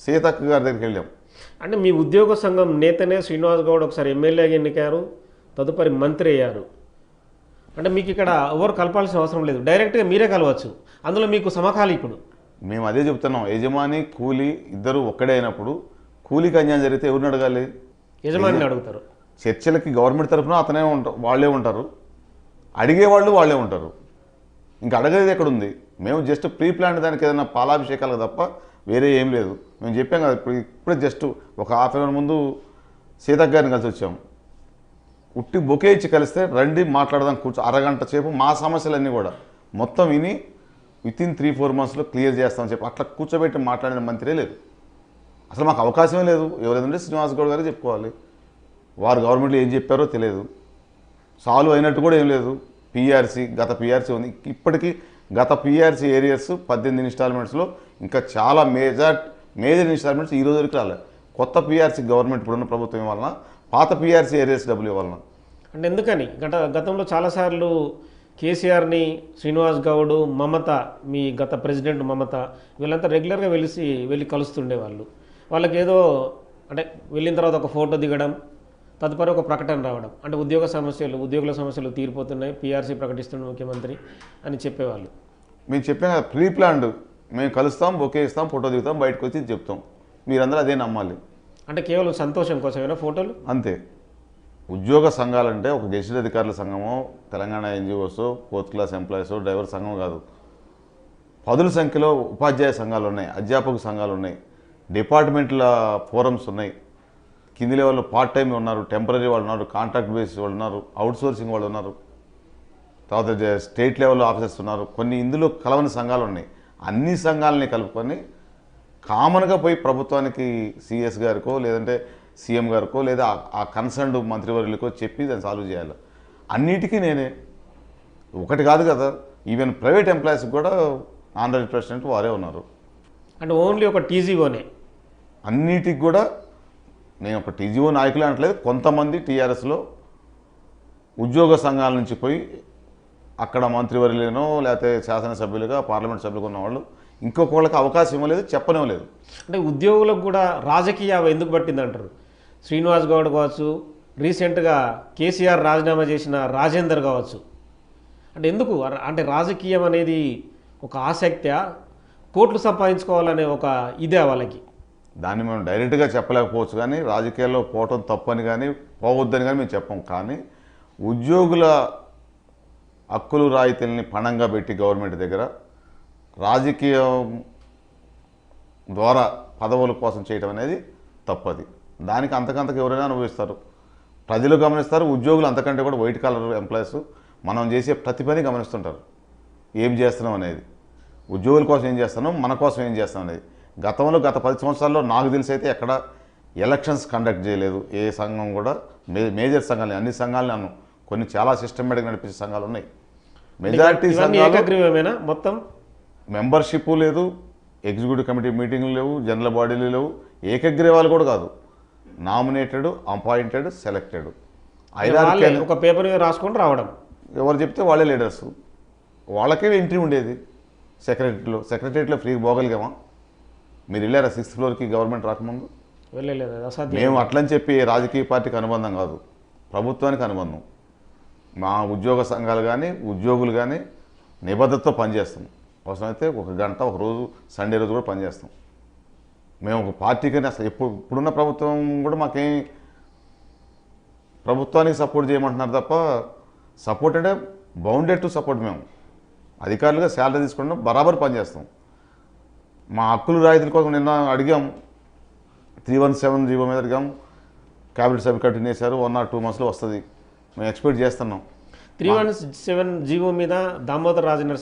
సీతక్క గారి దగ్గరికి వెళ్ళాం. అంటే మీ ఉద్యోగ సంఘం నేతనే శ్రీనివాస్ గౌడ్ ఒకసారి ఎమ్మెల్యేగా ఎన్నికారు, తదుపరి మంత్రి అయ్యారు. అంటే మీకు ఇక్కడ ఎవరు కలపాల్సిన అవసరం లేదు, డైరెక్ట్గా మీరే కలవచ్చు. అందులో మీకు సమకాలీకుడు. మేము అదే చెప్తున్నాం, యజమాని కూలీ ఇద్దరు ఒక్కడే అయినప్పుడు కూలీకి అన్యాయం జరిగితే ఎవరిని అడగాలి? యజమానిని అడుగుతారు. చర్చలకి గవర్నమెంట్ తరఫున అతనే ఉంటారు, వాళ్ళే ఉంటారు, అడిగేవాళ్ళు వాళ్ళే ఉంటారు. ఇంకా అడగేది ఎక్కడుంది? మేము జస్ట్ ప్రీ ప్లాన్ దానికి ఏదైనా పాలాభిషేకాలకు తప్ప వేరే ఏం లేదు. మేము చెప్పాం కదా, ఇప్పుడే జస్ట్ ఒక హాఫ్ అన్ అవర్ ముందు సీతక్క గారిని కలిసి వచ్చాం. ఉట్టి బొకే ఇచ్చి కలిస్తే రండి మాట్లాడదాం, కూర్చో అరగంట సేపు మా సమస్యలన్నీ కూడా మొత్తం విని వితిన్ 3-4 monthsలో క్లియర్ చేస్తామని చెప్పి అట్లా కూర్చోబెట్టి మాట్లాడిన మంత్రే లేదు. అసలు మాకు అవకాశమే లేదు. ఎవరైందంటే శ్రీనివాస్ గౌడ్ గారే చెప్పుకోవాలి. వారు గవర్నమెంట్లో ఏం చెప్పారో తెలియదు, సాల్వ్ అయినట్టు కూడా ఏం లేదు. పీఆర్సీ, గత పీఆర్సీ ఉంది. ఇప్పటికీ గత పీఆర్సీ ఏరియాస్ 18 ఇన్స్టాల్మెంట్స్లో ఇంకా చాలా మేజర్ ఇన్స్టాల్మెంట్స్ ఈ రోజు వరకు రాలేదు. కొత్త పీఆర్సీ గవర్నమెంట్ ఇప్పుడున్న ప్రభుత్వం వలన, పాత పీఆర్సీ ఏరియాస్ డబ్బులు ఇవ్వాలన. అంటే ఎందుకని గతంలో చాలాసార్లు కేసీఆర్ని, శ్రీనివాస్ గౌడ్, మమత, మీ గత ప్రెసిడెంట్ మమత, వీళ్ళంతా రెగ్యులర్గా వెళ్ళి కలుస్తుండేవాళ్ళు. వాళ్ళకి ఏదో అంటే వెళ్ళిన తర్వాత ఒక ఫోటో దిగడం, తదుపరి ఒక ప్రకటన రావడం, అంటే ఉద్యోగుల సమస్యలు తీరిపోతున్నాయి, పీఆర్సీ ప్రకటిస్తున్న ముఖ్యమంత్రి అని చెప్పేవాళ్ళు. మేము చెప్పాం కదా, ప్రీ ప్లాన్డ్. మేము కలుస్తాం, బొకే ఇస్తాం, ఫోటో దిగుతాం, బయటకు వచ్చి చెప్తాం. మీరందరూ అదే నమ్మాలి. అంటే కేవలం సంతోషం కోసమేనా ఫోటోలు? అంతే. ఉద్యోగ సంఘాలంటే ఒక గెజిటెడ్ అధికారుల సంఘమో, Telangana NGOs, 4th class employees, driver సంఘం కాదు. పదుల సంఖ్యలో ఉపాధ్యాయ సంఘాలు ఉన్నాయి, అధ్యాపక సంఘాలు ఉన్నాయి, డిపార్ట్మెంట్ల ఫోరమ్స్ ఉన్నాయి. కింది లెవెల్లో పార్ట్ టైం ఉన్నారు, టెంపరీ వాళ్ళు ఉన్నారు, కాంట్రాక్ట్ బేసిస్ వాళ్ళు ఉన్నారు, అవుట్సోర్సింగ్ వాళ్ళు ఉన్నారు, తర్వాత స్టేట్ లెవెల్లో ఆఫీసర్స్ ఉన్నారు. కొన్ని ఇందులో కలవని సంఘాలు ఉన్నాయి. అన్ని సంఘాలని కలుపుకొని కామన్గా పోయి ప్రభుత్వానికి, సిఎస్ గారికో లేదంటే సీఎం గారికో లేదా ఆ కన్సర్న్డ్ మంత్రివర్యులకో చెప్పి దాన్ని సాల్వ్ చేయాలి. అన్నిటికీ నేనే, ఒకటి కాదు కదా, ఈవెన్ ప్రైవేట్ ఎంప్లాయీస్కి కూడా ఆంధ్ర ప్రెసిడెంట్ వారే ఉన్నారు. అంటే ఓన్లీ ఒక టీజీఓనే అన్నిటికి కూడా నేను ఒక టీజీఓ నాయకులే అనట్లేదు. కొంతమంది టీఆర్ఎస్లో ఉద్యోగ సంఘాల నుంచి పోయి అక్కడ మంత్రివర్యులేనో లేకపోతే శాసనసభ్యులుగా, పార్లమెంట్ సభ్యులుగా ఉన్న వాళ్ళు ఇంకొకళ్ళకి అవకాశం ఇవ్వలేదు, చెప్పనివ్వలేదు. అంటే ఉద్యోగులకు కూడా రాజకీయ ఎందుకు పట్టిందంటారు? శ్రీనివాస్ గౌడ్ కావచ్చు, రీసెంట్గా కేసీఆర్ రాజీనామా చేసిన రాజేందర్ కావచ్చు. అంటే ఎందుకు? అంటే రాజకీయం అనేది ఒక ఆసక్తి, కోట్లు సంపాదించుకోవాలనే ఒక ఇదే వాళ్ళకి. దాన్ని మేము డైరెక్ట్గా చెప్పలేకపోవచ్చు, కానీ రాజకీయాల్లో పోవటం తప్పని కానీ పోవద్దని కానీ మేము చెప్పం. కానీ ఉద్యోగుల హక్కులు రాయితీలని పణంగా పెట్టి గవర్నమెంట్ దగ్గర రాజకీయం ద్వారా పదవుల కోసం చేయడం అనేది తప్పది. దానికి అంతకంతకు ఎవరైనా అనుభవిస్తారు, ప్రజలు గమనిస్తారు, ఉద్యోగులు అంతకంటే కూడా వైట్ కాలర్ ఎంప్లాయీస్ మనం చేసే ప్రతి పని గమనిస్తుంటారు. ఏం చేస్తున్నాం అనేది, ఉద్యోగుల కోసం ఏం చేస్తున్నాం, మన కోసం ఏం చేస్తున్నాం అనేది. గతంలో గత 10 సంవత్సరాల్లో నాకు తెలిసి అయితే ఎక్కడ ఎలక్షన్స్ కండక్ట్ చేయలేదు ఏ సంఘం కూడా. మేజర్ సంఘాలు, అన్ని సంఘాలు నన్ను కొన్ని చాలా సిస్టమేటిక్గా నడిపించే సంఘాలు ఉన్నాయి. మెజారిటీ సంఘాలు మొత్తం మెంబర్షిప్ లేదు, ఎగ్జిక్యూటివ్ కమిటీ మీటింగ్లు లేవు, జనరల్ బాడీలు లేవు, ఏకగ్రీవాలు కూడా కాదు. నామినేటెడ్, అపాయింటెడ్, సెలెక్టెడ్, ఒక పేపర్ రాసుకొని రావడం. ఎవరు చెప్తే వాళ్ళే లీడర్స్. వాళ్ళకే ఎంట్రీ ఉండేది సెక్రటరీలో ఫ్రీ పోగలిగామా? మీరు వెళ్ళారా 6th floorకి గవర్నమెంట్ రాకముందు? వెళ్ళలేదు. మేము అట్లని చెప్పి రాజకీయ పార్టీకి అనుబంధం కాదు, ప్రభుత్వానికి అనుబంధం. మా ఉద్యోగ సంఘాలు కానీ ఉద్యోగులు కానీ నిబద్ధతతో పనిచేస్తాం. అవసరమైతే 1 గంట, ఒక రోజు, సండే రోజు కూడా పనిచేస్తాం. మేము ఒక పార్టీకి అసలు ఇప్పుడున్న ప్రభుత్వం కూడా మాకేం ప్రభుత్వానికి సపోర్ట్ చేయమంటున్నారు తప్ప, సపోర్ట్ అంటే బౌండెడ్ టు సపోర్ట్. మేము అధికారులుగా శాలరీ తీసుకుంటాం, బరాబర్ పనిచేస్తాం. మా హక్కులు రాయితీల కోసం నిన్న అడిగాం, 317 జీవో మీద అడిగాం. క్యాబినెట్ సభ్యులు కంటిన్యూ చేశారు. 1 or 2 monthsలో వస్తుంది, మేము ఎక్స్పెక్ట్ చేస్తున్నాం. 317 జీవో మీద దామోదర్ రాజనరసింహ